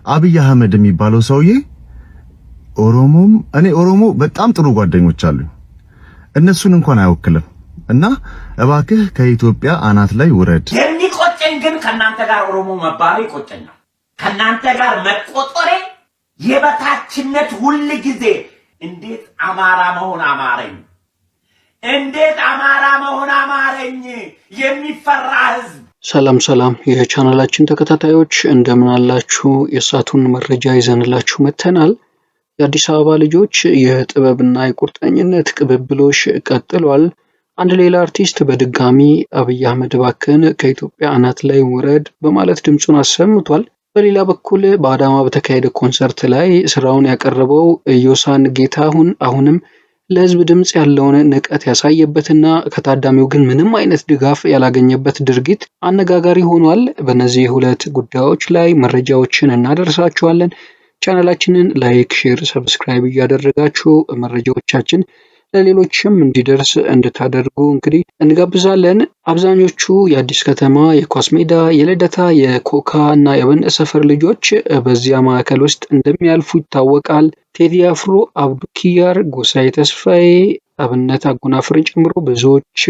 አብይ አህመድ የሚባለው ሰውዬ እኔ ኦሮሞ በጣም ጥሩ ጓደኞች አሉኝ፣ እነሱን እንኳን አይወክልም። እና እባክህ ከኢትዮጵያ አናት ላይ ውረድ። የሚቆጨኝ ግን ከናንተ ጋር ኦሮሞ መባሉ ይቆጨኛል። ከናንተ ጋር መቆጠሬ የበታችነት ሁሉ ጊዜ እንዴት አማራ መሆን አማረኝ፣ እንዴት አማራ መሆን አማረኝ የሚፈራ ህዝብ። ሰላም የቻናላችን ተከታታዮች እንደምን አላችሁ? የሳቱን መረጃ ይዘንላችሁ መተናል። የአዲስ አበባ ልጆች የጥበብና የቁርጠኝነት ቅብብሎሽ ቀጥሏል። አንድ ሌላ አርቲስት በድጋሚ አብይ አህመድ እባክህን ከኢትዮጵያ አናት ላይ ውረድ በማለት ድምጹን አሰምቷል። በሌላ በኩል በአዳማ በተካሄደ ኮንሰርት ላይ ስራውን ያቀረበው ዮሳን ጌታሁን አሁንም ለህዝብ ድምጽ ያለውን ንቀት ያሳየበትና ከታዳሚው ግን ምንም አይነት ድጋፍ ያላገኘበት ድርጊት አነጋጋሪ ሆኗል። በእነዚህ ሁለት ጉዳዮች ላይ መረጃዎችን እናደርሳችኋለን። ቻናላችንን ላይክ፣ ሼር፣ ሰብስክራይብ እያደረጋችሁ መረጃዎቻችን ለሌሎችም እንዲደርስ እንድታደርጉ እንግዲህ እንጋብዛለን። አብዛኞቹ የአዲስ ከተማ የኳስ ሜዳ፣ የልደታ፣ የኮካ እና የበነ ሰፈር ልጆች በዚያ ማዕከል ውስጥ እንደሚያልፉ ይታወቃል። ቴዲ አፍሮ፣ አብዱኪያር፣ ጎሳዬ ተስፋዬ፣ አብነት አጎናፍርን ጨምሮ ብዙዎቹ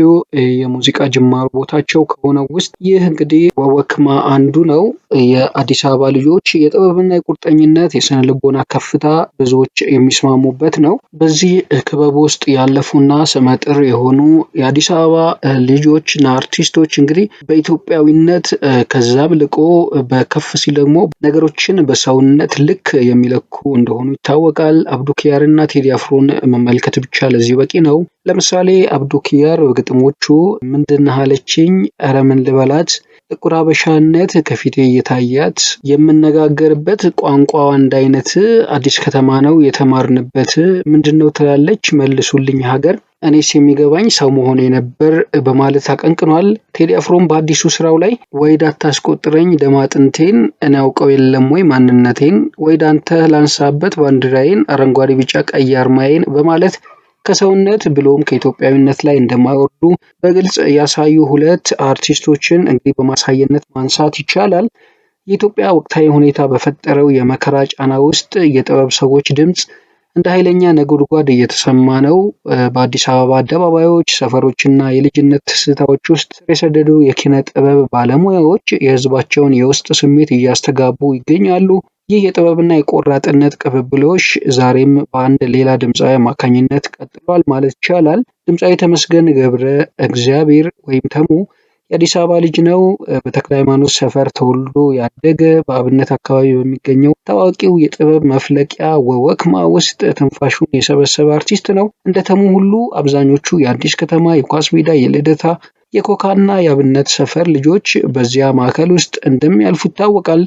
የሙዚቃ ጅማሮ ቦታቸው ከሆነው ውስጥ ይህ እንግዲህ ወወክማ አንዱ ነው። የአዲስ አበባ ልጆች የጥበብና የቁርጠኝነት የስነ ልቦና ከፍታ ብዙዎች የሚስማሙበት ነው። በዚህ ክበብ ውስጥ ያለፉና ስመጥር የሆኑ የአዲስ አበባ ልጆችና አርቲስቶች እንግዲህ በኢትዮጵያዊነት ከዛም ልቆ በከፍ ሲል ደግሞ ነገሮችን በሰውነት ልክ የሚለኩ እንደሆኑ ይታወቃል። አብዱኪያርና ቴዲ አፍሮን መመልከት ብቻ ለዚህ በቂ ነው። ለምሳሌ አብዱኪያር በግጥሞቹ ምንድነህ አለችኝ፣ ኧረ ምን ልበላት፣ ጥቁር አበሻነት ከፊቴ እየታያት፣ የምነጋገርበት ቋንቋ አንድ አይነት፣ አዲስ ከተማ ነው የተማርንበት፣ ምንድነው ትላለች መልሱልኝ ሀገር፣ እኔስ የሚገባኝ ሰው መሆኔ ነበር በማለት አቀንቅኗል። ቴዲ አፍሮም በአዲሱ ስራው ላይ ወይ ዳታስቆጥረኝ ደማጥንቴን፣ እኔ አውቀው የለም ወይ ማንነቴን፣ ወይ ዳንተ ላንሳበት ባንዲራዬን፣ አረንጓዴ ቢጫ ቀይ አርማዬን በማለት ከሰውነት ብሎም ከኢትዮጵያዊነት ላይ እንደማይወርዱ በግልጽ ያሳዩ ሁለት አርቲስቶችን እንግዲህ በማሳየነት ማንሳት ይቻላል። የኢትዮጵያ ወቅታዊ ሁኔታ በፈጠረው የመከራ ጫና ውስጥ የጥበብ ሰዎች ድምጽ እንደ ኃይለኛ ነጎድጓድ እየተሰማ ነው። በአዲስ አበባ አደባባዮች፣ ሰፈሮችና የልጅነት ትዝታዎች ውስጥ የሰደዱ የኪነ ጥበብ ባለሙያዎች የህዝባቸውን የውስጥ ስሜት እያስተጋቡ ይገኛሉ። ይህ የጥበብና የቆራጥነት ቅብብሎሽ ዛሬም በአንድ ሌላ ድምፃዊ አማካኝነት ቀጥሏል ማለት ይቻላል። ድምፃዊ ተመስገን ገብረ እግዚአብሔር ወይም ተሙ የአዲስ አበባ ልጅ ነው። በተክለ ሃይማኖት ሰፈር ተወልዶ ያደገ በአብነት አካባቢ በሚገኘው ታዋቂው የጥበብ መፍለቂያ ወወክማ ውስጥ ትንፋሹን የሰበሰበ አርቲስት ነው። እንደ ተሙ ሁሉ አብዛኞቹ የአዲስ ከተማ የኳስ ሜዳ፣ የልደታ፣ የኮካና የአብነት ሰፈር ልጆች በዚያ ማዕከል ውስጥ እንደሚያልፉ ይታወቃል።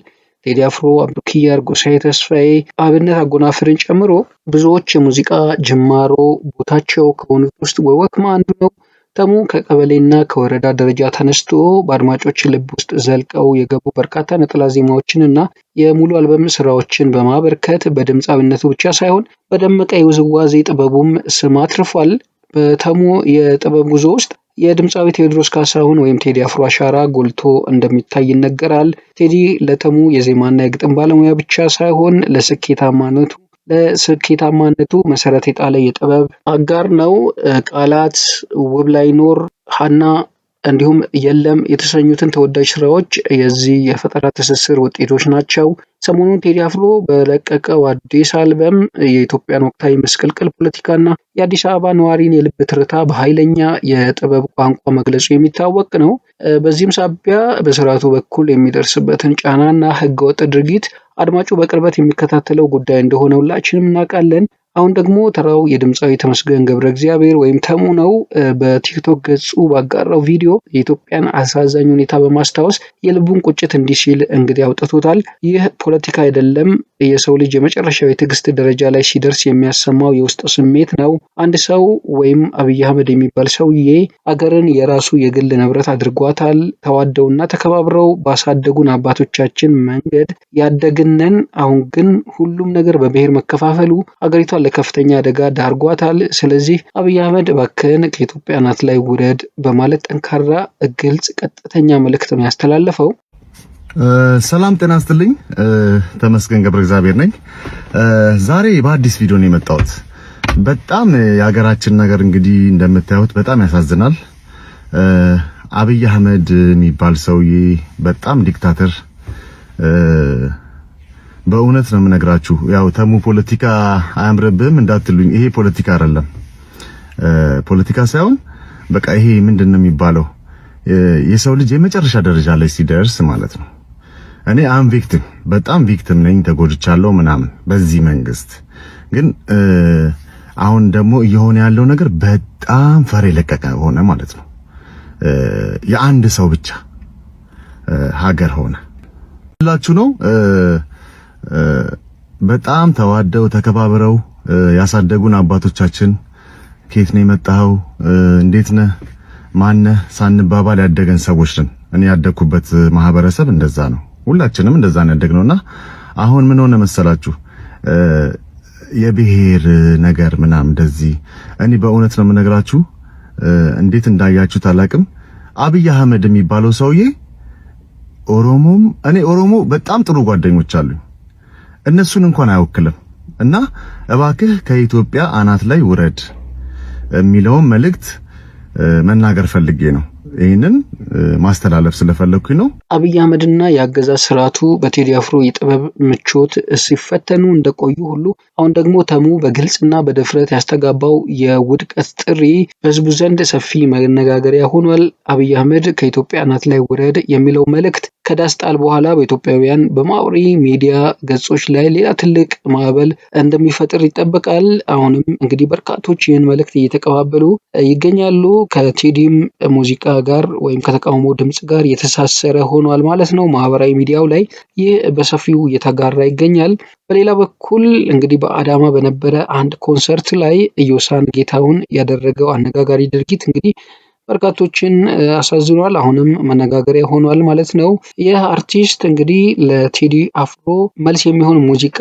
ቴዲ አፍሮ፣ አብዱኪያር፣ ጎሳዬ ተስፋዬ፣ አብነት አጎናፍርን ጨምሮ ብዙዎች የሙዚቃ ጅማሮ ቦታቸው ከሆኑት ውስጥ ወወክማ አንዱ ነው። ተሙ ከቀበሌና ከወረዳ ደረጃ ተነስቶ በአድማጮች ልብ ውስጥ ዘልቀው የገቡ በርካታ ነጠላ ዜማዎችን እና የሙሉ አልበም ስራዎችን በማበርከት በድምፃዊነቱ ብቻ ሳይሆን በደመቀ የውዝዋዜ ጥበቡም ስም አትርፏል። በተሙ የጥበብ ጉዞ ውስጥ የድምፃዊ ቴዎድሮስ ካሳሁን ወይም ቴዲ አፍሮ አሻራ ጎልቶ እንደሚታይ ይነገራል። ቴዲ ለተሙ የዜማና የግጥም ባለሙያ ብቻ ሳይሆን ለስኬታማነቱ መሰረት የጣለ የጥበብ አጋር ነው። ቃላት፣ ውብ ላይኖር፣ ሀና እንዲሁም የለም የተሰኙትን ተወዳጅ ስራዎች የዚህ የፈጠራ ትስስር ውጤቶች ናቸው። ሰሞኑን ቴዲ አፍሮ በለቀቀው አዲስ አልበም የኢትዮጵያን ወቅታዊ ምስቅልቅል ፖለቲካና የአዲስ አበባ ነዋሪን የልብ ትርታ በኃይለኛ የጥበብ ቋንቋ መግለጹ የሚታወቅ ነው። በዚህም ሳቢያ በስርዓቱ በኩል የሚደርስበትን ጫናና ህገወጥ ድርጊት አድማጩ በቅርበት የሚከታተለው ጉዳይ እንደሆነ ሁላችንም እናውቃለን። አሁን ደግሞ ተራው የድምፃዊ ተመስገን ገብረ እግዚአብሔር ወይም ተሙ ነው። በቲክቶክ ገጹ ባጋራው ቪዲዮ የኢትዮጵያን አሳዛኝ ሁኔታ በማስታወስ የልቡን ቁጭት እንዲህ ሲል እንግዲህ አውጥቶታል። ይህ ፖለቲካ አይደለም፣ የሰው ልጅ የመጨረሻው የትዕግስት ደረጃ ላይ ሲደርስ የሚያሰማው የውስጥ ስሜት ነው። አንድ ሰው ወይም አብይ አህመድ የሚባል ሰውዬ አገርን የራሱ የግል ንብረት አድርጓታል። ተዋደውና ተከባብረው ባሳደጉን አባቶቻችን መንገድ ያደግነን። አሁን ግን ሁሉም ነገር በብሔር መከፋፈሉ አገሪቷን ለከፍተኛ አደጋ ዳርጓታል። ስለዚህ አብይ አህመድ እባክህን ከኢትዮጵያ አናት ላይ ውረድ በማለት ጠንካራ፣ ግልጽ፣ ቀጥተኛ መልእክት ነው ያስተላለፈው። ሰላም ጤና ይስጥልኝ። ተመስገን ገብረ እግዚአብሔር ነኝ። ዛሬ በአዲስ ቪዲዮ ነው የመጣሁት። በጣም የሀገራችን ነገር እንግዲህ እንደምታዩት በጣም ያሳዝናል። አብይ አህመድ የሚባል ሰውዬ በጣም ዲክታተር፣ በእውነት ነው የምነግራችሁ። ያው ተሙ ፖለቲካ አያምርብህም እንዳትሉኝ፣ ይሄ ፖለቲካ አይደለም። ፖለቲካ ሳይሆን በቃ ይሄ ምንድነው የሚባለው የሰው ልጅ የመጨረሻ ደረጃ ላይ ሲደርስ ማለት ነው። እኔ አም ቪክቲም በጣም ቪክቲም ነኝ፣ ተጎድቻለሁ ምናምን በዚህ መንግስት። ግን አሁን ደግሞ እየሆነ ያለው ነገር በጣም ፈር የለቀቀ ሆነ ማለት ነው። የአንድ ሰው ብቻ ሀገር ሆነ ሁላችሁ ነው። በጣም ተዋደው ተከባብረው ያሳደጉን አባቶቻችን ከየት ነው የመጣኸው፣ እንዴት ነህ፣ ማነህ ሳንባባል ያደገን ሰዎች ነን። እኔ ያደግኩበት ማህበረሰብ እንደዛ ነው። ሁላችንም እንደዛ ነው ያደግነውና አሁን ምን ሆነ መሰላችሁ የብሔር ነገር ምናምን እንደዚህ። እኔ በእውነት ነው የምነግራችሁ፣ እንዴት እንዳያችሁት አላቅም። አብይ አህመድ የሚባለው ሰውዬ እኔ ኦሮሞ በጣም ጥሩ ጓደኞች አሉኝ፣ እነሱን እንኳን አይወክልም። እና እባክህ ከኢትዮጵያ አናት ላይ ውረድ የሚለውን መልእክት መናገር ፈልጌ ነው። ይሄንን ማስተላለፍ ስለፈለኩኝ ነው። አብይ አህመድና የአገዛዝ ስርዓቱ በቴዲ አፍሮ የጥበብ ምቾት ሲፈተኑ እንደቆዩ ሁሉ አሁን ደግሞ ተሙ በግልጽና በድፍረት ያስተጋባው የውድቀት ጥሪ በህዝቡ ዘንድ ሰፊ መነጋገሪያ ሆኗል። አብይ አህመድ ከኢትዮጵያ አናት ላይ ውረድ የሚለው መልእክት ከዳስ ጣል በኋላ በኢትዮጵያውያን በማህበራዊ ሚዲያ ገጾች ላይ ሌላ ትልቅ ማዕበል እንደሚፈጥር ይጠበቃል። አሁንም እንግዲህ በርካቶች ይህን መልእክት እየተቀባበሉ ይገኛሉ። ከቴዲም ሙዚቃ ጋር ወይም ከተቃውሞ ድምጽ ጋር የተሳሰረ ሆኗል ማለት ነው። ማህበራዊ ሚዲያው ላይ ይህ በሰፊው እየተጋራ ይገኛል። በሌላ በኩል እንግዲህ በአዳማ በነበረ አንድ ኮንሰርት ላይ ኢዮሳን ጌታሁን ያደረገው አነጋጋሪ ድርጊት እንግዲህ በርካቶችን አሳዝኗል። አሁንም መነጋገሪያ ሆኗል ማለት ነው። ይህ አርቲስት እንግዲህ ለቴዲ አፍሮ መልስ የሚሆን ሙዚቃ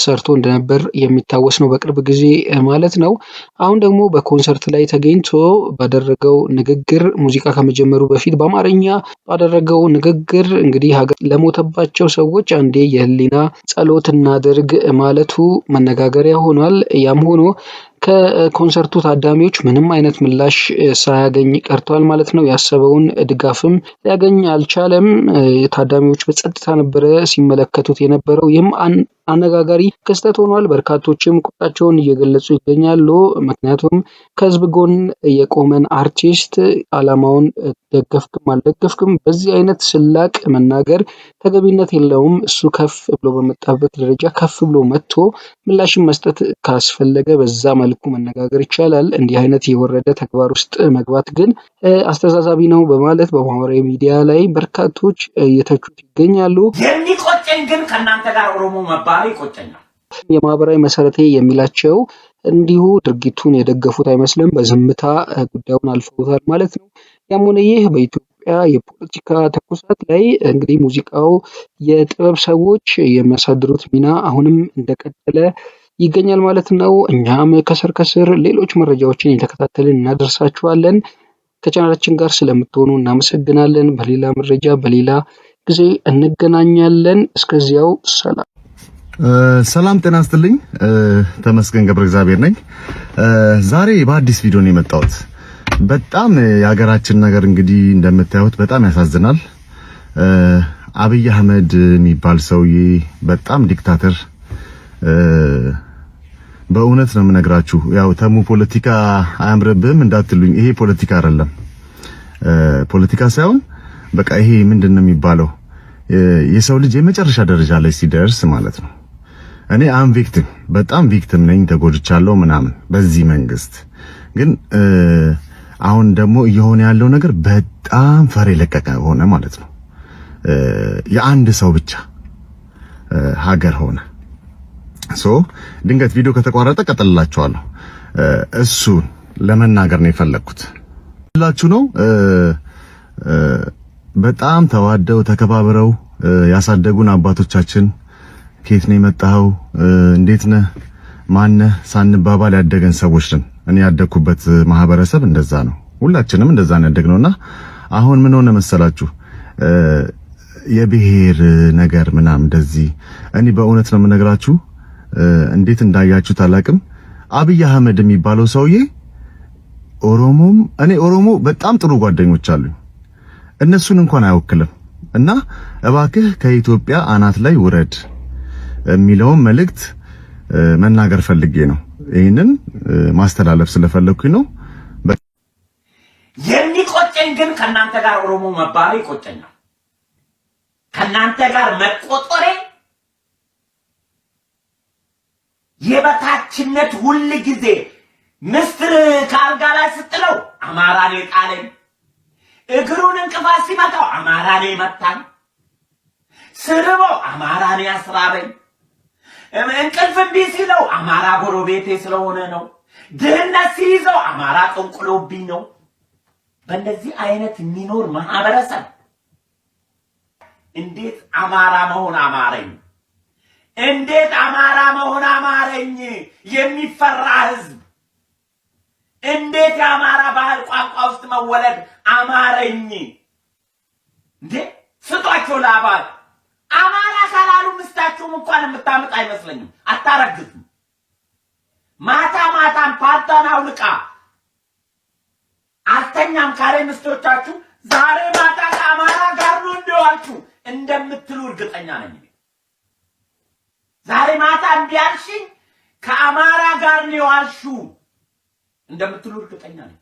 ሰርቶ እንደነበር የሚታወስ ነው፣ በቅርብ ጊዜ ማለት ነው። አሁን ደግሞ በኮንሰርት ላይ ተገኝቶ ባደረገው ንግግር ሙዚቃ ከመጀመሩ በፊት በአማርኛ ባደረገው ንግግር እንግዲህ ሀገር ለሞተባቸው ሰዎች አንዴ የህሊና ጸሎት እናድርግ ማለቱ መነጋገሪያ ሆኗል። ያም ሆኖ ከኮንሰርቱ ታዳሚዎች ምንም አይነት ምላሽ ሳያገኝ ቀርቷል ማለት ነው። ያሰበውን ድጋፍም ሊያገኝ አልቻለም። ታዳሚዎች በጸጥታ ነበረ ሲመለከቱት የነበረው። ይህም አነጋጋሪ ክስተት ሆኗል። በርካቶችም ቁጣቸውን እየገለጹ ይገኛሉ። ምክንያቱም ከህዝብ ጎን የቆመን አርቲስት አላማውን ደገፍክም አልደገፍክም በዚህ አይነት ስላቅ መናገር ተገቢነት የለውም። እሱ ከፍ ብሎ በመጣበት ደረጃ ከፍ ብሎ መጥቶ ምላሽን መስጠት ካስፈለገ በዛ መልኩ መነጋገር ይቻላል። እንዲህ አይነት የወረደ ተግባር ውስጥ መግባት ግን አስተዛዛቢ ነው በማለት በማህበራዊ ሚዲያ ላይ በርካቶች እየተቹት ይገኛሉ። የሚቆጨኝ ግን ከእናንተ ጋር ኦሮሞ መባሉ ይቆጨኛል። የማህበራዊ መሰረቴ የሚላቸው እንዲሁ ድርጊቱን የደገፉት አይመስልም። በዝምታ ጉዳዩን አልፈውታል ማለት ነው። ያም ሆነ ይህ በኢትዮጵያ የፖለቲካ ትኩሳት ላይ እንግዲህ ሙዚቃው የጥበብ ሰዎች የሚያሳድሩት ሚና አሁንም እንደቀጠለ ይገኛል ማለት ነው። እኛም ከስር ሌሎች መረጃዎችን የተከታተልን እናደርሳችኋለን። ከቻናላችን ጋር ስለምትሆኑ እናመሰግናለን። በሌላ መረጃ በሌላ ጊዜ እንገናኛለን። እስከዚያው ሰላም። ሰላም ጤና ይስጥልኝ። ተመስገን ገብረ እግዚአብሔር ነኝ። ዛሬ በአዲስ ቪዲዮ ነው የመጣሁት። በጣም የሀገራችን ነገር እንግዲህ እንደምታዩት በጣም ያሳዝናል። አብይ አህመድ የሚባል ሰውዬ በጣም ዲክታተር፣ በእውነት ነው የምነግራችሁ። ያው ተሙ ፖለቲካ አያምርብህም እንዳትሉኝ፣ ይሄ ፖለቲካ አይደለም። ፖለቲካ ሳይሆን በቃ ይሄ ምንድነው የሚባለው የሰው ልጅ የመጨረሻ ደረጃ ላይ ሲደርስ ማለት ነው። እኔ አም ቪክቲም በጣም ቪክቲም ነኝ፣ ተጎድቻለሁ ምናምን በዚህ መንግስት። ግን አሁን ደግሞ እየሆነ ያለው ነገር በጣም ፈር የለቀቀ ሆነ ማለት ነው። የአንድ ሰው ብቻ ሀገር ሆነ። ድንገት ቪዲዮ ከተቋረጠ ቀጥልላችኋለሁ። እሱ ለመናገር ነው የፈለኩት ሁላችሁ ነው። በጣም ተዋደው ተከባብረው ያሳደጉን አባቶቻችን ከየት ነው የመጣኸው፣ እንዴት ነህ፣ ማነህ ሳንባባል ያደገን ሰዎች ነን። እኔ ያደግኩበት ማህበረሰብ እንደዛ ነው። ሁላችንም እንደዛ ነው ያደግነውና አሁን ምን ሆነ መሰላችሁ የብሔር ነገር ምናምን እንደዚህ እኔ በእውነት ነው የምነግራችሁ። እንዴት እንዳያችሁት አላቅም። አብይ አህመድ የሚባለው ሰውዬ ኦሮሞም እኔ ኦሮሞ በጣም ጥሩ ጓደኞች አሉኝ፣ እነሱን እንኳን አይወክልም። እና እባክህ ከኢትዮጵያ አናት ላይ ውረድ የሚለውን መልእክት መናገር ፈልጌ ነው። ይህንን ማስተላለፍ ስለፈለኩኝ ነው። የሚቆጨኝ ግን ከናንተ ጋር ኦሮሞ መባሌ ይቆጨኛል። ከናንተ ጋር መቆጠሬ የበታችነት ሁል ጊዜ ምስጢር ካልጋ ላይ ስትለው አማራኔ ጣለኝ፣ እግሩን እንቅፋት ሲመታው አማራኔ መታኝ፣ ስርበው አማራኔ አስራበኝ፣ እንቅልፍ እምቢ ሲለው አማራ ጎረቤቴ ስለሆነ ነው፣ ድህነት ሲይዘው አማራ ጠንቁሎብኝ ነው። በእንደዚህ አይነት የሚኖር ማህበረሰብ እንዴት አማራ መሆን አማረኝ? እንዴት አማራ መሆን አማረኝ? የሚፈራ ህዝብ እንዴት የአማራ ባህል ቋንቋ ውስጥ መወለድ አማረኝ? እንዴ ስጧቸው ለአባል አማራ ካላሉ ምስታችሁም እንኳን የምታምጥ አይመስለኝም። አታረግዝም። ማታ ማታም ፓርታን አውልቃ አልተኛም ካለ ምስቶቻችሁ ዛሬ ማታ ከአማራ ጋር ነው እንደዋልችሁ እንደምትሉ እርግጠኛ ነኝ። ዛሬ ማታ እንዲያልሽኝ ከአማራ ጋር ነው የዋልሽው እንደምትሉ እርግጠኛ ነኝ።